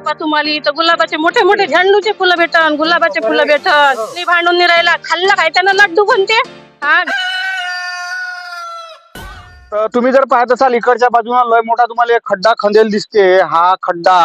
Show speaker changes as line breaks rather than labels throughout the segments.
बापा तुम्हाला इथं गुलाबाचे मोठे मोठे झेंडूचे फुलं भेटन, गुलाबाचे फुलं भेटन. नाही भांडून नाही राहिला, खाल्लं काय त्यानं लड्डू कोणते. हा
तर तुम्ही जर पाहत असाल इकडच्या बाजूला लय मोठा तुम्हाला एक खड्डा खंदेल दिसते. हा खड्डा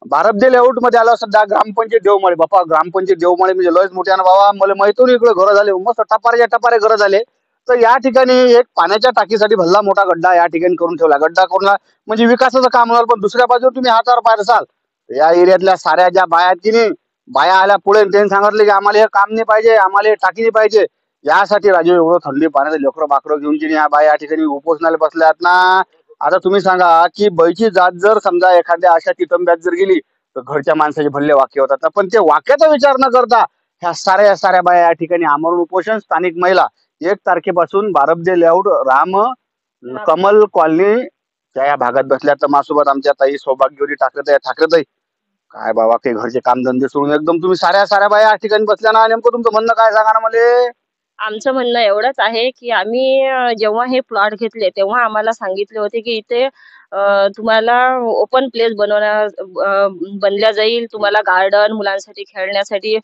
भारतदे लेआउट मध्ये आला सध्या ग्रामपंचायत देवमाळी. बापा ग्रामपंचायत देवमाळी म्हणजे लयच मोठ्या ना बाबा. मला माहिती इकडे घर झाले मस्त टपारे घर झाले. तर या ठिकाणी एक पाण्याच्या टाकीसाठी भल्ला मोठा गड्डा या ठिकाणी करून ठेवला. गड्डा करून म्हणजे विकासाचं काम होणार. पण दुसऱ्या बाजूला तुम्ही हातावर पाहत असाल या एरियातल्या साऱ्या ज्या बाया आहेत की नाही, बाया आल्या पुढे त्यांनी सांगितले की आम्हाला हे काम नाही पाहिजे, आम्हाला हे टाकी नाही पाहिजे. यासाठी राजू एवढं थंडी पाण्याचं लेकरं बाकरं घेऊन की या बाया या ठिकाणी उपोषणाला बसल्या आहेत ना. आता तुम्ही सांगा की बैची जात जर समजा एखाद्या अशा तितंब्यात जर गेली तर घरच्या माणसाचे भल्ले वाक्य होतात ना. पण ते वाक्याचा विचार न करता ह्या साऱ्या बाया या ठिकाणी आमरण उपोषण. स्थानिक महिला 1 तारखेपासून भारतदे लेआउट राम कमल कॉलनी या भागात बसल्या. तर माझ्यासोबत आमच्या ताई सौभाग्यवती ठाकरे काय बाबा काही घरचे कामधंदे सोडून एकदम तुम्ही साऱ्या बाया या ठिकाणी बसल्या ना. नेमकं तुमचं म्हणणं काय सांगा ना मला.
आमचं म्हणणं एवढंच आहे की आम्ही जेव्हा हे प्लॉट घेतले तेव्हा आम्हाला सांगितले होते की इथे तुम्हाला ओपन प्लेस बनल्या जाईल, तुम्हाला गार्डन, मुलांसाठी खेळण्यासाठी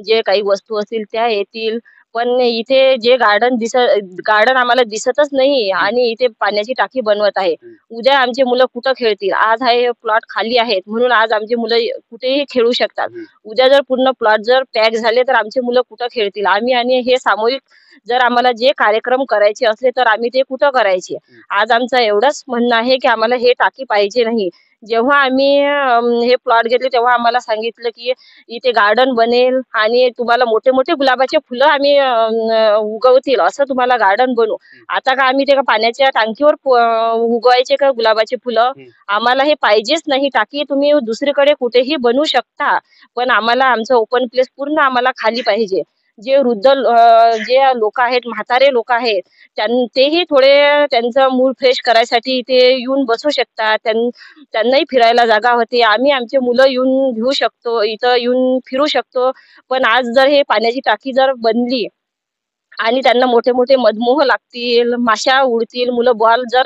जे काही वस्तू असतील त्या येतील. पण इथे जे गार्डन आम्हाला दिसतच नाही आणि इथे पाण्याची टाकी बनवत आहे. उद्या आमचे मुलं कुठं खेळतील. आज हे प्लॉट खाली आहेत म्हणून आज आमचे मुलं कुठेही खेळू शकतात. उद्या जर पूर्ण प्लॉट जर पॅक झाले तर आमचे मुलं कुठं खेळतील. आणि हे सामूहिक जर आम्हाला जे कार्यक्रम करायचे असले तर आम्ही ते कुठं करायचे. आज आमचं एवढंच म्हणणं आहे की आम्हाला हे टाकी पाहिजे नाही. जेव्हा आम्ही हे प्लॉट घेतले तेव्हा आम्हाला सांगितलं की इथे गार्डन बनेल आणि तुम्हाला मोठे मोठे गुलाबाचे फुलं आम्ही उगवतील असं तुम्हाला गार्डन बनवू. आता का आम्ही ते का पाण्याच्या टाकीवर उगवायचे का गुलाबाचे फुलं. आम्हाला हे पाहिजेच नाही टाकी. तुम्ही दुसरीकडे कुठेही बनवू शकता पण आम्हाला आमचं ओपन प्लेस पूर्ण आम्हाला खाली पाहिजे. जे जे लोक आहेत, म्हातारे लोक आहेत, तेही थोडे त्यांचं मूड फ्रेश करायसाठी इथे येऊन बसू शकतात. त्यांनाही फिरायला जागा होते. आम्ही आमचे मुलं येऊन घेऊ शकतो, इथं येऊन फिरू शकतो. पण आज जर हे पाण्याची टाकी जर बनली आणि त्यांना मोठे मोठे मधमोह लागतील, माशा उडतील,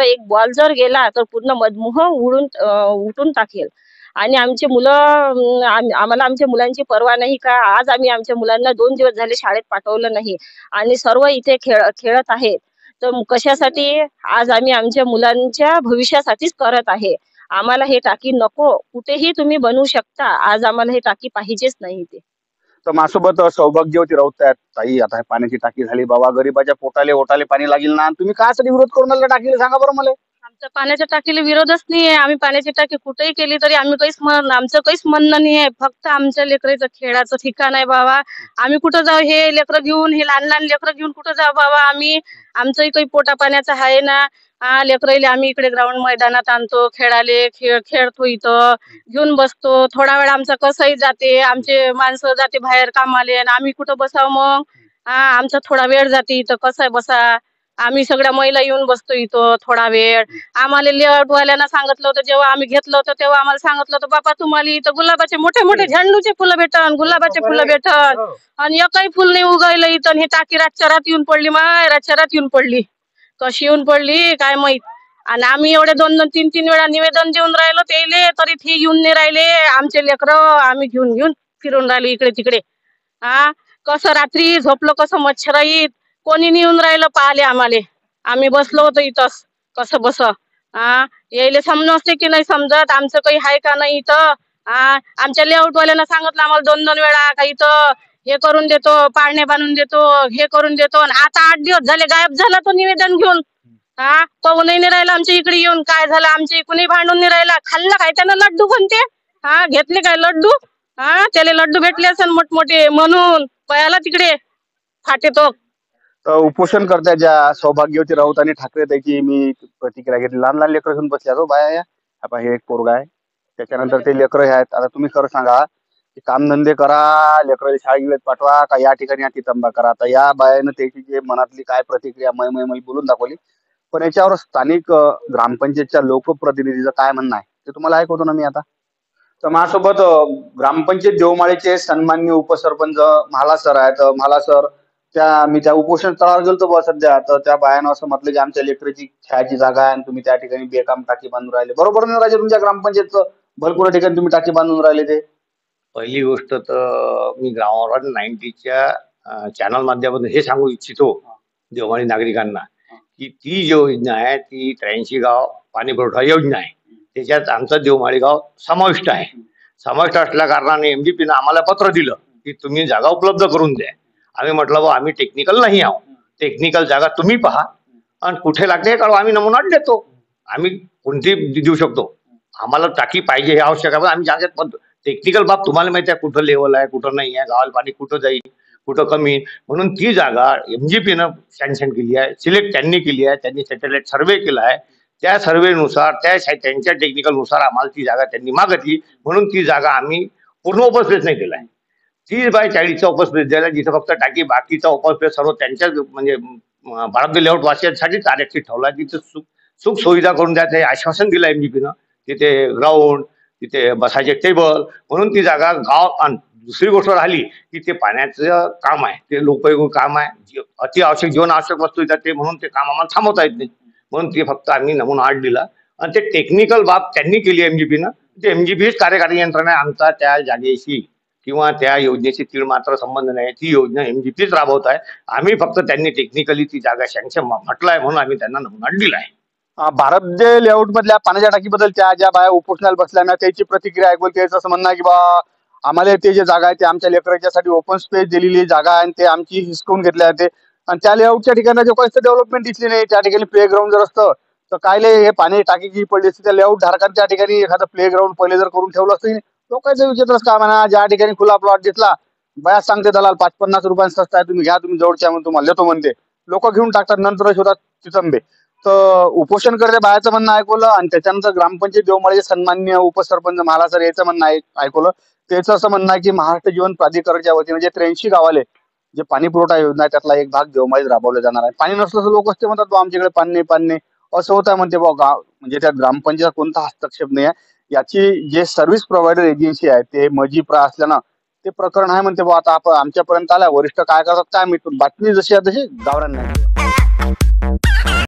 एक बॉल जर गेला तर पूर्ण मधमोह उठून टाकेल. आणि आमचे मुलं आम्हाला आमच्या मुलांची पर्वा नाही का. आज आम्ही आमच्या मुलांना 2 दिवस झाले शाळेत पाठवलं नाही आणि सर्व इथे खेळत आहेत. तर कशासाठी. आज आम्ही आमच्या मुलांच्या भविष्यासाठीच करत आहे. आम्हाला हे टाकी नको. कुठेही तुम्ही बनवू शकता. आज आम्हाला हे टाकी पाहिजेच नाही ते.
तर माझ्यासोबत सौभाग्यवती राऊत आहेत. ताई आता पाण्याची टाकी झाली बाबा, गरीबाच्या ओटाले पाणी लागेल ना. तुम्ही कायसाठी विरोध करून आला टाकीला सांगा बरं मला.
आमच्या पाण्याच्या टाकीला विरोधच नाहीये. आम्ही पाण्याची टाकी कुठेही केली तरी आमचं काहीच म्हणणं नाहीये. फक्त आमच्या लेकराचं खेळाचं ठिकाण आहे बाबा. आम्ही कुठं जाऊ हे लेकरं घेऊन, हे लहान लेकरं घेऊन कुठं जाऊ बाबा आम्ही. आमचंही काही पोटा पाण्याचं आहे ना. लेकराईले आम्ही इकडे ग्राउंड मैदानात आणतो खेळाले, खेळतो इथं घेऊन बसतो. थोडा वेळ आमचा कसंही जाते, आमचे माणसं जाते बाहेर कामाले आणि आम्ही कुठं बसावं मग. आमचा थोडा वेळ जाते इथं कसं बसा. आम्ही सगळ्या महिला येऊन बसतो इथं थोडा वेळ. आम्हाला लेआउटवाल्यांना सांगितलं होतं जेव्हा आम्ही घेतलं होतं तेव्हा आम्हाला सांगितलं होतं बापा तुम्हाला इथं गुलाबाचे मोठे मोठे झेंडूचे फुलं भेटन, गुलाबाचे फुलं भेटन. आणि एकही फुल नाही उगायलं इथं. ही टाकी रातच्या रात येऊन पडली, रातच्या रात येऊन पडली. कशी येऊन पडली काय माहित. आणि आम्ही एवढे 2-3 वेळा निवेदन देऊन राहिलो त्याले तरी ते येऊन नाही राहिले. आमचे लेकरं आम्ही घेऊन फिरून राहिलो इकडे तिकडे. कसं रात्री झोपलो कसं मच्छराईत. कोणी नेऊन राहिलं पाहिले आम्हाला. आम्ही बसलो होतो इथंच कसं यायले समजते की नाही समजत. आमचं काही आहे का नाही इथं. आमच्या लेआउटवाल्यांना सांगितलं आम्हाला 2-2 वेळा का इथं हे करून देतो, पाळणे बांधून देतो, हे करून देतो. आता 8 दिवस झाले गायब झाला तो निवेदन घेऊन. पाहूनही नाही राहिला आमच्या इकडे येऊन. काय झालं आमच्या इकडे भांडून नाही राहिला. खाल्लं काय त्यानं लड्डू कोणते. घेतले काय लड्डू. त्याला लड्डू भेटले असेल मोठमोठे म्हणून पयाला तिकडे फाटे तो.
उपोषण करत्या ज्या सौभाग्यवती राऊत आणि ठाकरे त्याची मी प्रतिक्रिया घेतली. लहान लेकरं घेऊन बसल्या तो बाया. आता हे एक पोरगा आहे, त्याच्यानंतर ते लेकरं आहेत. आता तुम्ही खरं सांगा की कामधंदे करा, लेकराला शाळेत पाठवा का या ठिकाणी तितंबा करा. आता या बायानं त्याची जे मनातली काय प्रतिक्रिया मै बोलून दाखवली. पण याच्यावर स्थानिक ग्रामपंचायतच्या लोकप्रतिनिधीचं काय म्हणणं आहे ते तुम्हाला ऐकवतो ना मी आता. तर माझ्यासोबत ग्रामपंचायत देवमाळीचे सन्माननीय उपसरपंच म्हाला सर आहेत. म्हाला सर मी त्या उपोषण स्थळावर गेलतो बा सध्या. तर त्या बायानं असं म्हटलं की आमच्या लेकराची खेळाची जागा आहे आणि तुम्ही त्या ठिकाणी बेकाम टाकी बांधून राहिले. बरोबर नाही राजे तुमच्या ग्रामपंचायतचं. भरपूर ठिकाणी तुम्ही टाकी बांधून राहिले ते.
पहिली गोष्ट तर मी ग्राउंड 90च्या चॅनल माध्यमातून हे सांगू इच्छितो देवमाळी नागरिकांना की ती योजना आहे ती 83 गाव पाणी पुरवठा योजना आहे. त्याच्यात आमचं देवमाळी गाव समाविष्ट आहे. समाविष्ट असल्या कारणाने एमडीपीनं आम्हाला पत्र दिलं की तुम्ही जागा उपलब्ध करून द्या. आम्ही म्हटलं बा आम्ही टेक्निकल नाही आहोत, टेक्निकल जागा तुम्ही पहा आणि कुठे लागते कळवा, आम्ही नमुना देतो, आम्ही कोणती देऊ शकतो, आम्हाला टाकी पाहिजे हे आवश्यक आहे, पण आम्ही जागेत टेक्निकल बाब तुम्हाला माहिती आहे कुठं लेवल आहे कुठं नाही आहे, गावाला पाणी कुठं जाईल कुठं कमी, म्हणून ती जागा एमजीपीनं सँक्शन केली आहे, सिलेक्ट त्यांनी केली आहे, त्यांनी सॅटेलाइट सर्वे केला आहे. त्या सर्वेनुसार त्यांच्या टेक्निकलनुसार आम्हाला ती जागा त्यांनी मागितली, म्हणून ती जागा आम्ही पूर्ण ओपन स्पेस नाही दिला आहे. 30/40चा ओपन स्पेस दिला, जिथं फक्त टाकी, बाकीचा ओपन स्पेस सर्व त्यांच्या म्हणजे भारत लेआउट वासियांसाठीच आरक्षित ठेवला. तिथं सुख सुविधा करून द्यायचं हे आश्वासन दिलं एमजीपीनं. तिथे ग्राउंड, तिथे बसायचे टेबल, म्हणून ती जागा गाव. आणि दुसरी गोष्ट राहिली की ते पाण्याचं काम आहे, ते लोकोपयोगी काम आहे, अति आवश्यक जीवन आवश्यक वस्तू येतात ते, म्हणून ते काम आम्हाला थांबवता येत नाही, म्हणून ते फक्त आम्ही नमुना आठ दिला. आणि ते टेक्निकल बाब त्यांनी केली एमजीपीनं. ते एमजीपीच कार्यकारी यंत्रणा आहे, आमचा त्या जागेशी किंवा त्या योजनेशी तीळ मात्र संबंध नाही. ती योजना एमजीपीच राबवत आहे. आम्ही फक्त त्यांनी टेक्निकली ती जागा सँक्शन म्हटलंय म्हणून आम्ही त्यांना नमुना दिलाय.
भारत जे लेआउट मधल्या पाण्याच्या टाकीबद्दल त्या ज्या बाया उपोषणाला बसल्या ना, त्याची प्रतिक्रिया ऐकून त्याचं असं म्हणणं आहे की बा आम्हाला ते जे जागा आहे ते आमच्या लेकरांच्यासाठी ओपन स्पेस दिलेली जागा आहे आणि ते आमची हिसकवून घेतले जाते. आणि त्या लेआउटच्या ठिकाणी जो काही डेव्हलपमेंट दिसली नाही, त्या ठिकाणी प्ले ग्राउंड जर असतं तर कायले हे पाणी टाकी जी पडली असते, त्या लेआउट धारकांनी त्या ठिकाणी एखादं प्ले ग्राउंड पहिले जर करून ठेवलं असतं. लोकांचं विचित्रच काम आहे ना, ज्या ठिकाणी खुला प्लॉट घेतला, बयाच सांगते दलाल 5-50 रुपयांचा सस्ता आहे, तुम्ही घ्या, तुम्ही जवळच्या म्हणून तुम्हाला देतो म्हणते, लोक घेऊन टाकतात, नंतरच होतात चिचंबे. तर उपोषण करते बायाचं म्हणणं ऐकवलं आणि त्याच्यानंतर ग्रामपंचायत देवमाळीचे सन्माननीय उपसरपंच मला सर याचं म्हणणं ऐकवलं. त्याचं असं म्हणणं आहे की महाराष्ट्र जीवन प्राधिकरणच्या वतीने जे 83 गावाले जे पाणी पुरवठा योजना आहे त्यातला एक भाग देवमाळीत राबवला जाणार आहे. पाणी नसलं तर लोक असते म्हणतात बा आमच्याकडे पाणी नाही असं होत आहे म्हणते बा. गाव म्हणजे त्या ग्रामपंचायत कोणता हस्तक्षेप नाही आहे. याची जे सर्व्हिस प्रोव्हायडर एजन्सी आहे ते मजीप्रा असल्यानं ते प्रकरण आहे म्हणते बा. आता आपण आमच्यापर्यंत आल्या, वरिष्ठ काय करतात काय मी बातमी जशी आहे तशी गावरान नाही.